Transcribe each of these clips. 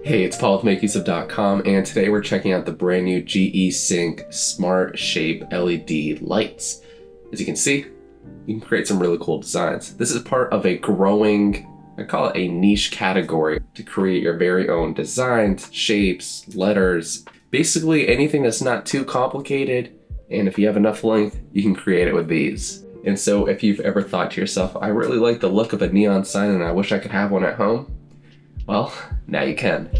Hey, it's Paul with MakeUseOf.com, and today we're checking out the brand new GE Cync Smart Shape LED lights. As you can see, you can create some really cool designs. This is part of a growing, I call it a niche category, to create your very own designs, shapes, letters, basically anything that's not too complicated, and if you have enough length, you can create it with these. And so if you've ever thought to yourself, I really like the look of a neon sign and I wish I could have one at home, well, now you can.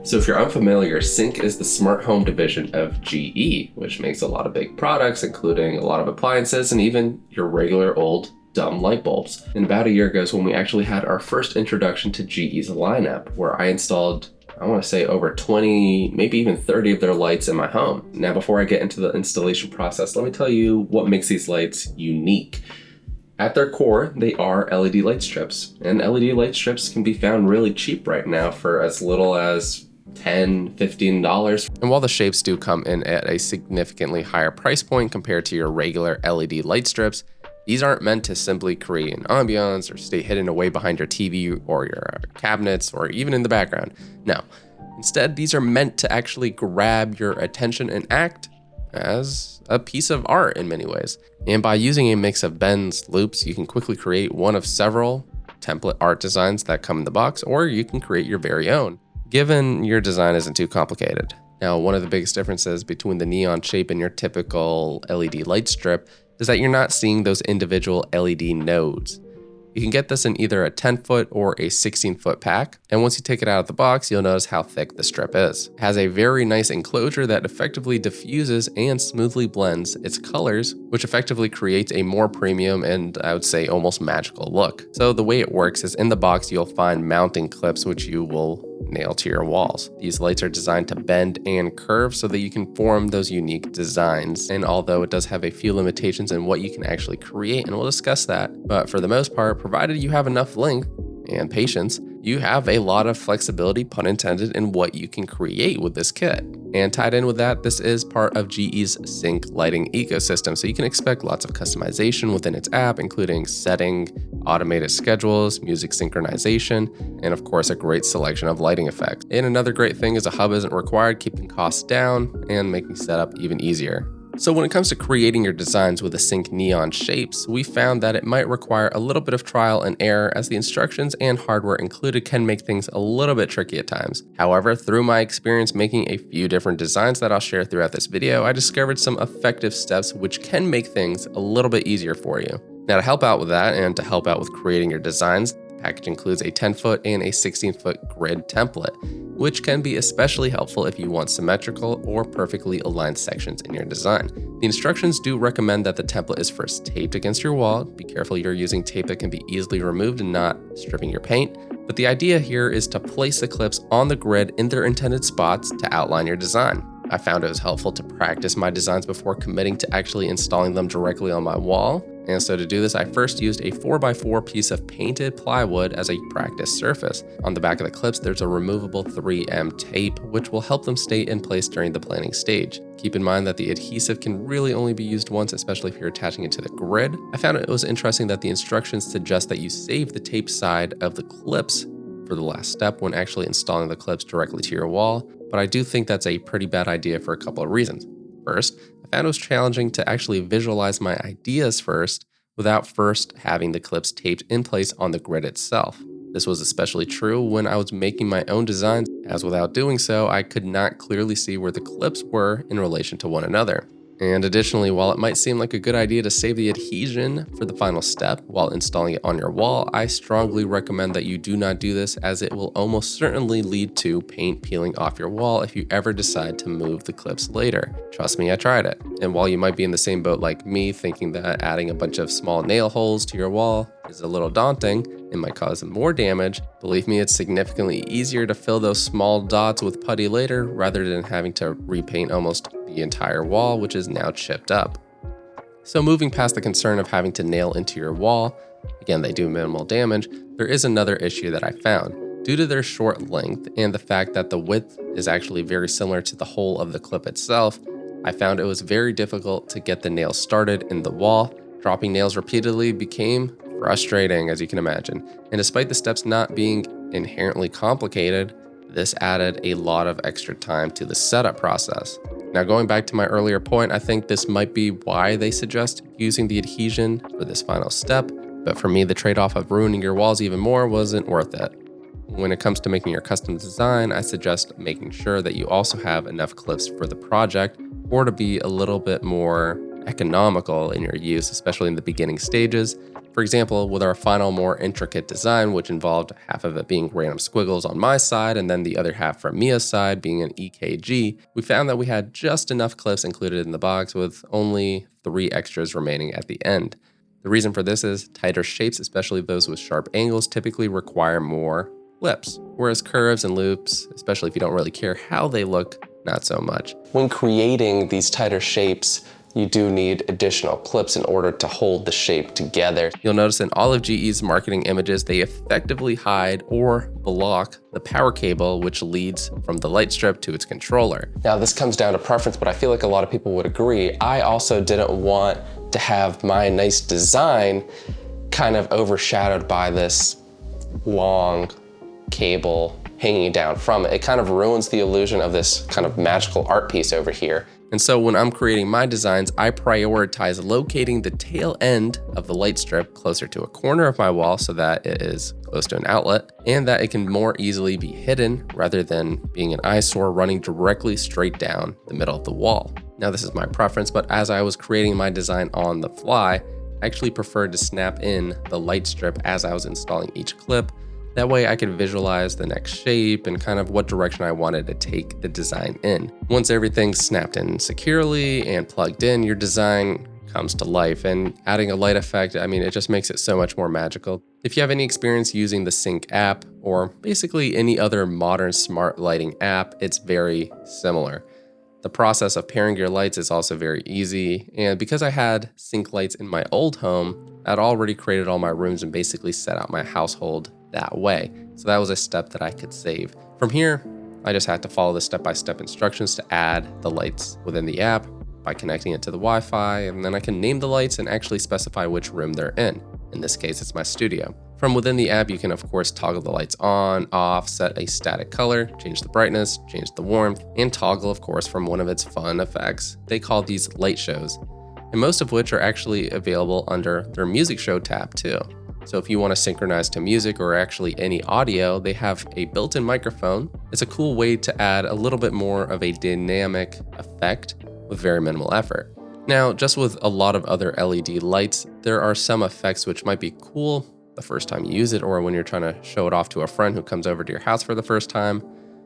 So if you're unfamiliar, Cync is the smart home division of GE, which makes a lot of big products, including a lot of appliances and even your regular old dumb light bulbs. And about a year ago is when we actually had our first introduction to GE's lineup, where I installed, I want to say over 20, maybe even 30 of their lights in my home. Now, before I get into the installation process, let me tell you what makes these lights unique. At their core, they are LED light strips, and LED light strips can be found really cheap right now for as little as $10, $15. And while the shapes do come in at a significantly higher price point compared to your regular LED light strips, these aren't meant to simply create an ambiance or stay hidden away behind your TV or your cabinets or even in the background. No, instead, these are meant to actually grab your attention and act as a piece of art in many ways. And by using a mix of bends, loops, you can quickly create one of several template art designs that come in the box, or you can create your very own, given your design isn't too complicated. Now, one of the biggest differences between the neon shape and your typical LED light strip is that you're not seeing those individual LED nodes. You can get this in either a 10-foot or a 16-foot pack, and once you take it out of the box, you'll notice how thick the strip is. It has a very nice enclosure that effectively diffuses and smoothly blends its colors, which effectively creates a more premium and I would say almost magical look. So the way it works is in the box you'll find mounting clips which you will nail to your walls. These lights are designed to bend and curve so that you can form those unique designs. And although it does have a few limitations in what you can actually create, and we'll discuss that, but for the most part, provided you have enough length and patience, you have a lot of flexibility, pun intended, in what you can create with this kit. And tied in with that, this is part of GE's Cync lighting ecosystem, so you can expect lots of customization within its app, including setting, automated schedules, music synchronization, and of course a great selection of lighting effects. And another great thing is a hub isn't required, keeping costs down and making setup even easier. So when it comes to creating your designs with the Cync neon shapes, we found that it might require a little bit of trial and error, as the instructions and hardware included can make things a little bit tricky at times. However, through my experience making a few different designs that I'll share throughout this video, I discovered some effective steps which can make things a little bit easier for you. Now, to help out with that and to help out with creating your designs, the package includes a 10-foot and a 16-foot grid template, which can be especially helpful if you want symmetrical or perfectly aligned sections in your design. The instructions do recommend that the template is first taped against your wall. Be careful you're using tape that can be easily removed and not stripping your paint. But the idea here is to place the clips on the grid in their intended spots to outline your design. I found it was helpful to practice my designs before committing to actually installing them directly on my wall. And so to do this, I first used a 4x4 piece of painted plywood as a practice surface. On the back of the clips, there's a removable 3M tape, which will help them stay in place during the planning stage. Keep in mind that the adhesive can really only be used once, especially if you're attaching it to the grid. I found it was interesting that the instructions suggest that you save the tape side of the clips for the last step when actually installing the clips directly to your wall, but I do think that's a pretty bad idea for a couple of reasons. First, I found it was challenging to actually visualize my ideas first without first having the clips taped in place on the grid itself. This was especially true when I was making my own designs, as without doing so, I could not clearly see where the clips were in relation to one another. And additionally, while it might seem like a good idea to save the adhesion for the final step while installing it on your wall, I strongly recommend that you do not do this, as it will almost certainly lead to paint peeling off your wall if you ever decide to move the clips later. Trust me, I tried it. And while you might be in the same boat like me, thinking that adding a bunch of small nail holes to your wall is a little daunting and might cause more damage, believe me, it's significantly easier to fill those small dots with putty later rather than having to repaint almost the entire wall, which is now chipped up. So moving past the concern of having to nail into your wall, again, they do minimal damage, there is another issue that I found. Due to their short length and the fact that the width is actually very similar to the hole of the clip itself, I found it was very difficult to get the nails started in the wall. Dropping nails repeatedly became frustrating, as you can imagine. And despite the steps not being inherently complicated, this added a lot of extra time to the setup process. Now, going back to my earlier point, I think this might be why they suggest using the adhesion for this final step, but for me, the trade-off of ruining your walls even more wasn't worth it. When it comes to making your custom design, I suggest making sure that you also have enough clips for the project, or to be a little bit more economical in your use, especially in the beginning stages. For example, with our final more intricate design, which involved half of it being random squiggles on my side and then the other half from Mia's side being an EKG, we found that we had just enough clips included in the box with only 3 extras remaining at the end. The reason for this is tighter shapes, especially those with sharp angles, typically require more clips, whereas curves and loops, especially if you don't really care how they look, not so much. When creating these tighter shapes, you do need additional clips in order to hold the shape together. You'll notice in all of GE's marketing images, they effectively hide or block the power cable, which leads from the light strip to its controller. Now, this comes down to preference, but I feel like a lot of people would agree. I also didn't want to have my nice design kind of overshadowed by this long cable hanging down from it. It kind of ruins the illusion of this kind of magical art piece over here. And so when I'm creating my designs, I prioritize locating the tail end of the light strip closer to a corner of my wall so that it is close to an outlet and that it can more easily be hidden rather than being an eyesore running directly straight down the middle of the wall. Now, this is my preference, but as I was creating my design on the fly, I actually preferred to snap in the light strip as I was installing each clip. That way I could visualize the next shape and kind of what direction I wanted to take the design in. Once everything's snapped in securely and plugged in, your design comes to life, and adding a light effect, I mean, it just makes it so much more magical. If you have any experience using the Cync app or basically any other modern smart lighting app, it's very similar. The process of pairing your lights is also very easy, and because I had Cync lights in my old home, I'd already created all my rooms and basically set out my household that way. So that was a step that I could save. From here, I just had to follow the step-by-step instructions to add the lights within the app by connecting it to the Wi-Fi, and then I can name the lights and actually specify which room they're in. In this case, it's my studio. From within the app, you can of course toggle the lights on, off, set a static color, change the brightness, change the warmth, and toggle of course from one of its fun effects. They call these light shows, and most of which are actually available under their music show tab too. So if you want to synchronize to music or actually any audio, they have a built-in microphone. It's a cool way to add a little bit more of a dynamic effect with very minimal effort. Now, just with a lot of other LED lights, there are some effects which might be cool the first time you use it or when you're trying to show it off to a friend who comes over to your house for the first time.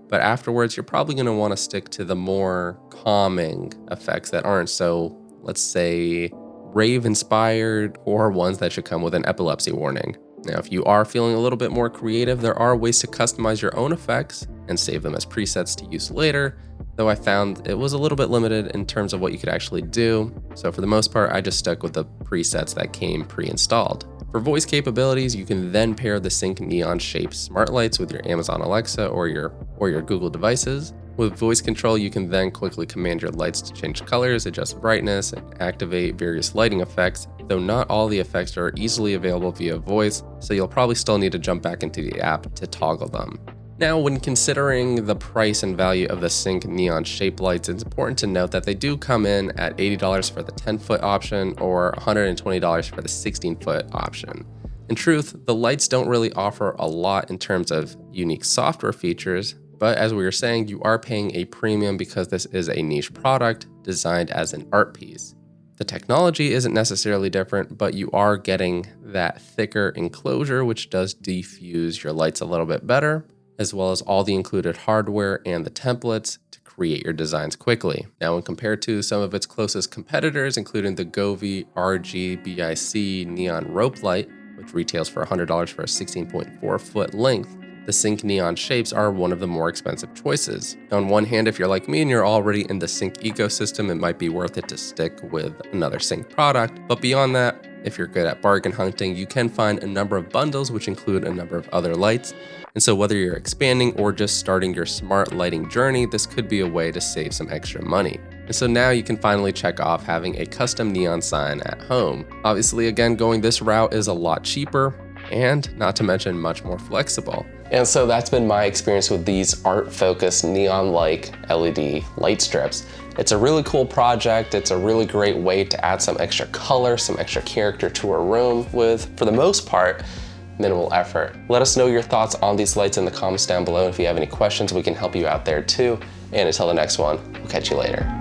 But afterwards, you're probably going to want to stick to the more calming effects that aren't so, let's say, rave-inspired or ones that should come with an epilepsy warning. Now, if you are feeling a little bit more creative, there are ways to customize your own effects and save them as presets to use later, though I found it was a little bit limited in terms of what you could actually do. So for the most part, I just stuck with the presets that came pre-installed. For voice capabilities, you can then pair the Cync neon shaped smart lights with your Amazon Alexa or your Google devices. With voice control, you can then quickly command your lights to change colors, adjust brightness, and activate various lighting effects, though not all the effects are easily available via voice, so you'll probably still need to jump back into the app to toggle them. Now, when considering the price and value of the Cync neon shape lights, it's important to note that they do come in at $80 for the 10-foot option or $120 for the 16-foot option. In truth, the lights don't really offer a lot in terms of unique software features, but as we were saying, you are paying a premium because this is a niche product designed as an art piece. The technology isn't necessarily different, but you are getting that thicker enclosure, which does diffuse your lights a little bit better, as well as all the included hardware and the templates to create your designs quickly. Now, when compared to some of its closest competitors, including the Govee RGBIC neon rope light, which retails for $100 for a 16.4 foot length, the Cync neon shapes are one of the more expensive choices. On one hand, if you're like me and you're already in the Cync ecosystem, it might be worth it to stick with another Cync product. But beyond that, if you're good at bargain hunting, you can find a number of bundles which include a number of other lights. And so whether you're expanding or just starting your smart lighting journey, this could be a way to save some extra money. And so now you can finally check off having a custom neon sign at home. Obviously, again, going this route is a lot cheaper and not to mention much more flexible. And so that's been my experience with these art-focused neon-like LED light strips. It's a really cool project. It's a really great way to add some extra color, some extra character to a room with, for the most part, minimal effort. Let us know your thoughts on these lights in the comments down below. If you have any questions, we can help you out there too. And until the next one, we'll catch you later.